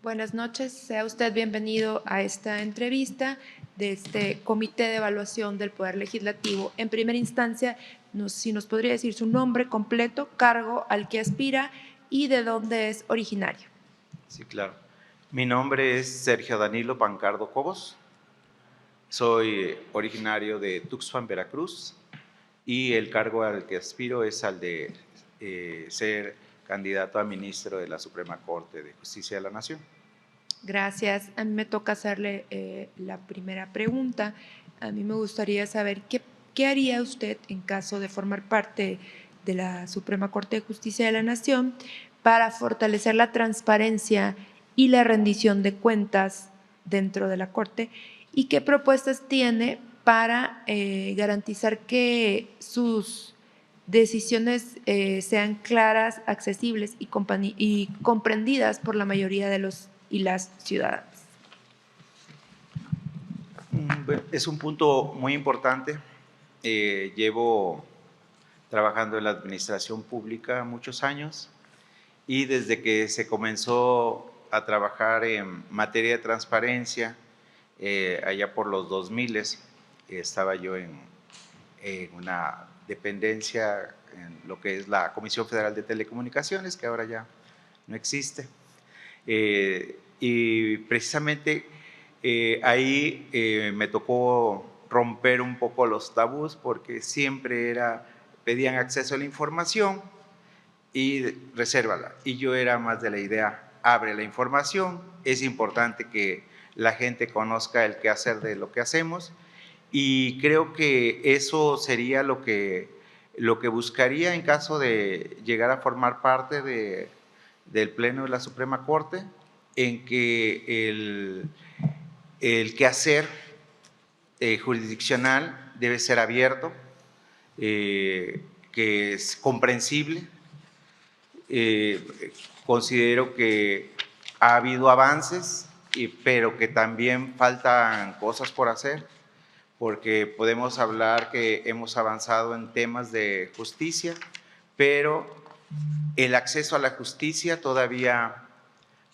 Buenas noches, sea usted bienvenido a esta entrevista de este Comité de Evaluación del Poder Legislativo. En primera instancia, si nos podría decir su nombre completo, cargo al que aspira y de dónde es originario. Sí, claro. Mi nombre es Sergio Danilo Pancardo Cobos. Soy originario de Tuxpan, Veracruz, y el cargo al que aspiro es al de ser candidato a ministro de la Suprema Corte de Justicia de la Nación. Gracias. A mí me toca hacerle la primera pregunta. A mí me gustaría saber qué haría usted en caso de formar parte de la Suprema Corte de Justicia de la Nación para fortalecer la transparencia y la rendición de cuentas dentro de la Corte, y qué propuestas tiene para garantizar que sus decisiones sean claras, accesibles y comprendidas por la mayoría de los y las ciudadanas. Es un punto muy importante. Llevo trabajando en la administración pública muchos años, y desde que se comenzó a trabajar en materia de transparencia, allá por los 2000, estaba yo en una dependencia en lo que es la Comisión Federal de Telecomunicaciones, que ahora ya no existe. Y precisamente ahí me tocó romper un poco los tabús, porque siempre pedían acceso a la información y resérvala. Y yo era más de la idea, abre la información, es importante que la gente conozca el quehacer de lo que hacemos, y creo que eso sería lo que buscaría en caso de llegar a formar parte del Pleno de la Suprema Corte, en que el quehacer jurisdiccional debe ser abierto, que es comprensible. Considero que ha habido avances, pero que también faltan cosas por hacer, porque podemos hablar que hemos avanzado en temas de justicia, pero el acceso a la justicia todavía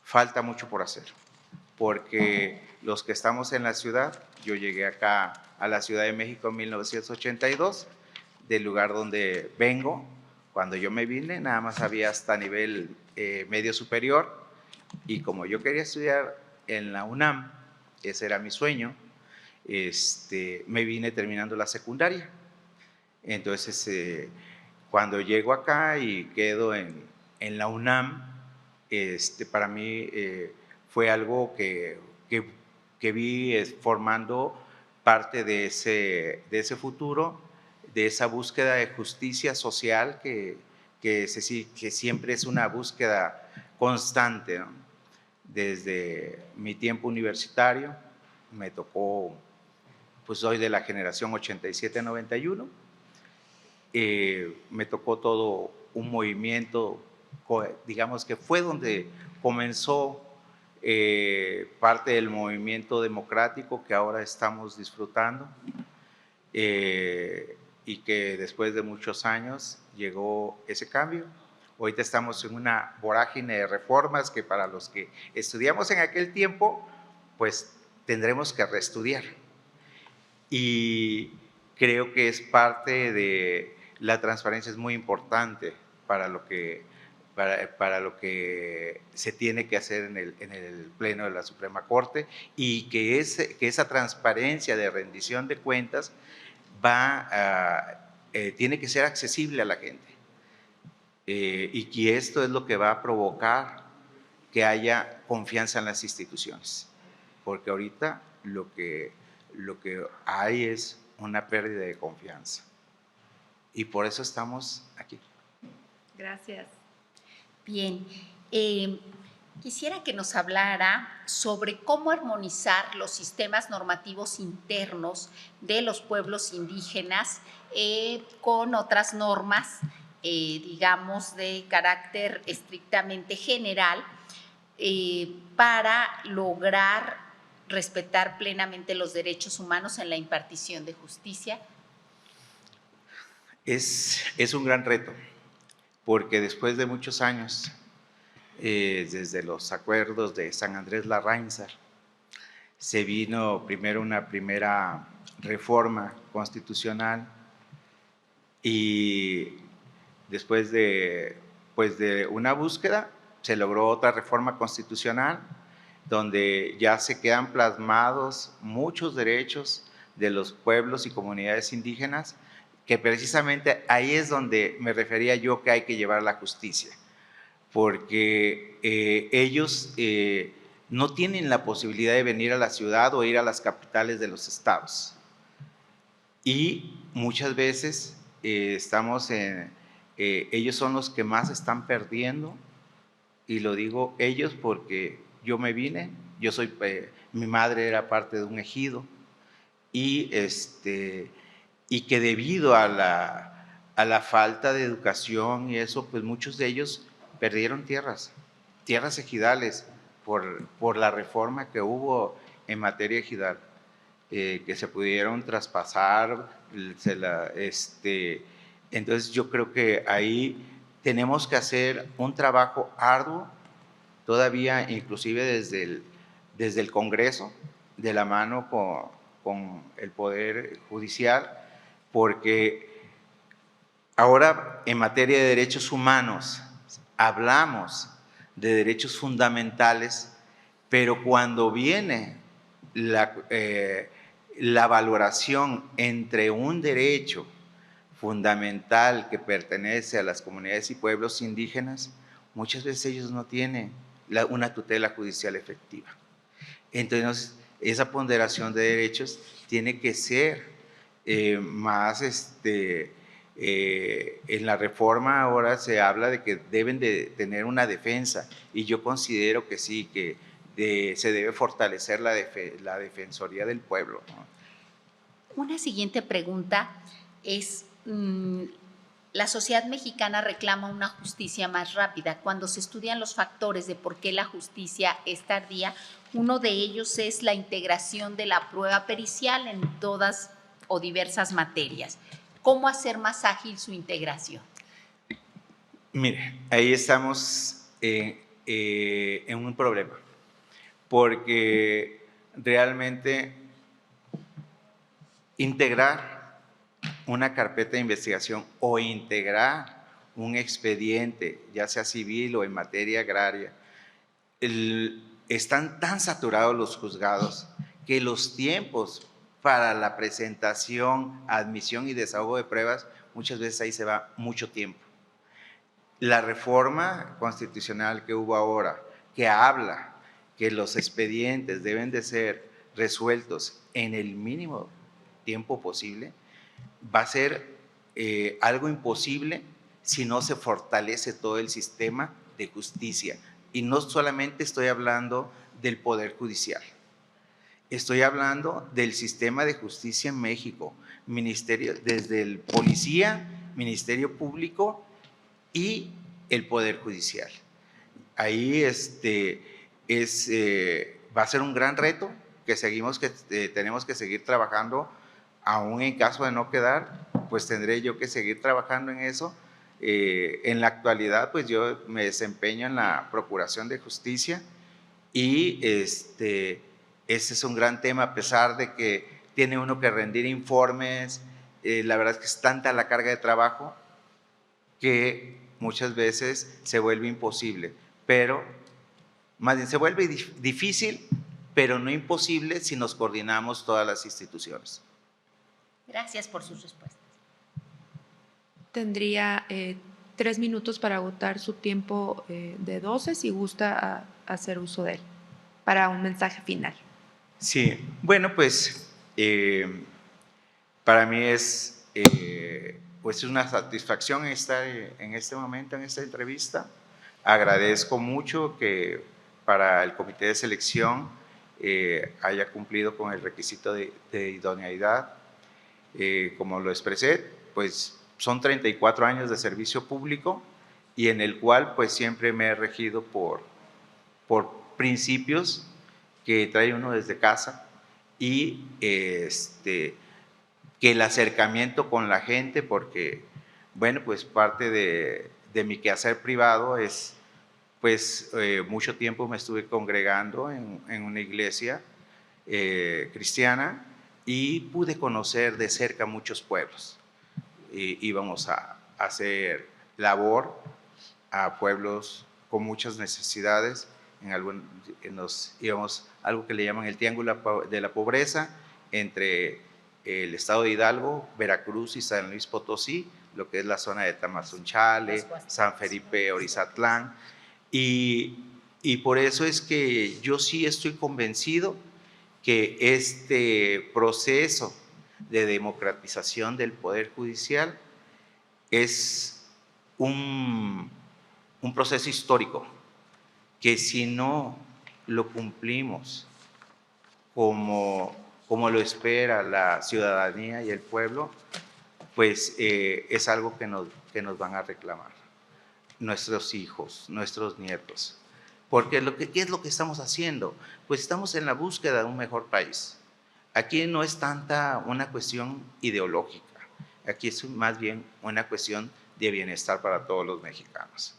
falta mucho por hacer, porque los que estamos en la ciudad, yo llegué acá a la Ciudad de México en 1982, del lugar donde vengo. Cuando yo me vine, nada más había hasta nivel medio superior, y como yo quería estudiar en la UNAM, ese era mi sueño, me vine terminando la secundaria. Entonces, cuando llego acá y quedo en la UNAM, para mí fue algo que vi formando parte de ese futuro, de esa búsqueda de justicia social que siempre es una búsqueda constante, ¿no? Desde mi tiempo universitario me tocó, pues soy de la generación 87-91, me tocó todo un movimiento, digamos que fue donde comenzó parte del movimiento democrático que ahora estamos disfrutando, y que después de muchos años llegó ese cambio. Ahorita estamos en una vorágine de reformas que, para los que estudiamos en aquel tiempo, pues tendremos que reestudiar. Y creo que es parte de la transparencia, es muy importante para lo que se tiene que hacer en el Pleno de la Suprema Corte, y que esa transparencia de rendición de cuentas tiene que ser accesible a la gente, y que esto es lo que va a provocar que haya confianza en las instituciones, porque ahorita lo que hay es una pérdida de confianza, y por eso estamos aquí. Gracias. Bien, quisiera que nos hablara sobre cómo armonizar los sistemas normativos internos de los pueblos indígenas con otras normas, digamos, de carácter estrictamente general, para lograr respetar plenamente los derechos humanos en la impartición de justicia. Es un gran reto, porque después de muchos años desde los acuerdos de San Andrés Larraínzar. Se vino primero una primera reforma constitucional y después de, pues de una búsqueda se logró otra reforma constitucional donde ya se quedan plasmados muchos derechos de los pueblos y comunidades indígenas, que precisamente ahí es donde me refería yo que hay que llevar la justicia, porque ellos no tienen la posibilidad de venir a la ciudad o ir a las capitales de los estados. Y muchas veces ellos son los que más están perdiendo, y lo digo ellos porque yo me vine, mi madre era parte de un ejido, y que debido a la falta de educación y eso, pues muchos de ellos perdieron tierras ejidales por la reforma que hubo en materia ejidal, que se pudieron traspasar, entonces yo creo que ahí tenemos que hacer un trabajo arduo, todavía inclusive desde el Congreso, de la mano con el Poder Judicial, porque ahora en materia de derechos humanos hablamos de derechos fundamentales, pero cuando viene la valoración entre un derecho fundamental que pertenece a las comunidades y pueblos indígenas, muchas veces ellos no tienen una tutela judicial efectiva. Entonces, esa ponderación de derechos tiene que ser más, en la reforma ahora se habla de que deben de tener una defensa, y yo considero que sí, que se debe fortalecer la Defensoría del Pueblo, ¿no? Una siguiente pregunta es, la sociedad mexicana reclama una justicia más rápida. Cuando se estudian los factores de por qué la justicia es tardía, uno de ellos es la integración de la prueba pericial en todas o diversas materias. ¿Cómo hacer más ágil su integración? Mire, ahí estamos en un problema, porque realmente integrar una carpeta de investigación o integrar un expediente, ya sea civil o en materia agraria, están tan saturados los juzgados que los tiempos para la presentación, admisión y desahogo de pruebas, muchas veces ahí se va mucho tiempo. La reforma constitucional que hubo ahora, que habla que los expedientes deben de ser resueltos en el mínimo tiempo posible, va a ser algo imposible si no se fortalece todo el sistema de justicia. Y no solamente estoy hablando del Poder Judicial, estoy hablando del sistema de justicia en México, desde el policía, Ministerio Público y el Poder Judicial. Ahí va a ser un gran reto que tenemos que seguir trabajando, aún en caso de no quedar, pues tendré yo que seguir trabajando en eso. En la actualidad, pues yo me desempeño en la Procuración de Justicia, y ese es un gran tema, a pesar de que tiene uno que rendir informes. La verdad es que es tanta la carga de trabajo que muchas veces se vuelve imposible, pero más bien se vuelve difícil, pero no imposible si nos coordinamos todas las instituciones. Gracias por sus respuestas. Tendría 3 minutos para agotar su tiempo de 12, si gusta hacer uso de él, para un mensaje final. Sí, bueno, pues para mí es pues una satisfacción estar en este momento, en esta entrevista. Agradezco mucho que para el comité de selección haya cumplido con el requisito de idoneidad. Como lo expresé, pues son 34 años de servicio público, y en el cual pues siempre me he regido por principios que trae uno desde casa, y que el acercamiento con la gente, porque bueno, pues parte de mi quehacer privado es pues mucho tiempo me estuve congregando en una iglesia cristiana y pude conocer de cerca muchos pueblos. Íbamos a hacer labor a pueblos con muchas necesidades. Nos íbamos a algo que le llaman el Triángulo de la Pobreza, entre el estado de Hidalgo, Veracruz y San Luis Potosí, lo que es la zona de Tamazunchale, San Felipe, Orizatlán. Y por eso es que yo sí estoy convencido que este proceso de democratización del Poder Judicial es un proceso histórico, que si no lo cumplimos como lo espera la ciudadanía y el pueblo, pues es algo que nos van a reclamar nuestros hijos, nuestros nietos. Porque ¿qué es lo que estamos haciendo? Pues estamos en la búsqueda de un mejor país. Aquí no es tanta una cuestión ideológica, aquí es más bien una cuestión de bienestar para todos los mexicanos.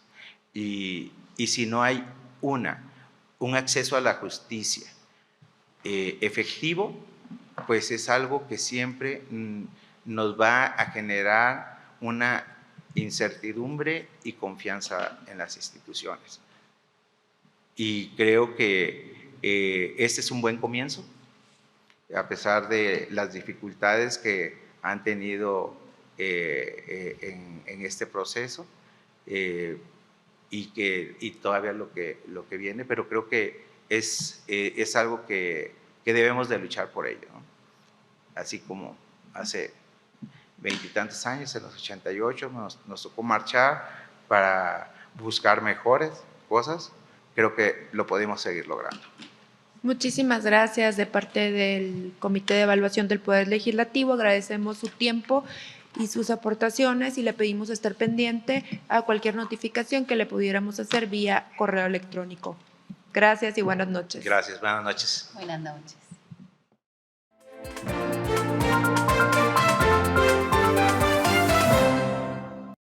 Y si no hay un acceso a la justicia efectivo, pues es algo que siempre nos va a generar una incertidumbre y confianza en las instituciones. Y creo que este es un buen comienzo, a pesar de las dificultades que han tenido en este proceso y todavía lo que viene, pero creo que es algo que debemos de luchar por ello, ¿no? Así como hace 20 y tantos años, en los 88, nos tocó marchar para buscar mejores cosas, creo que lo podemos seguir logrando. Muchísimas gracias de parte del Comité de Evaluación del Poder Legislativo. Agradecemos su tiempo y sus aportaciones y le pedimos estar pendiente a cualquier notificación que le pudiéramos hacer vía correo electrónico. Gracias y buenas noches. Gracias, buenas noches. Buenas noches.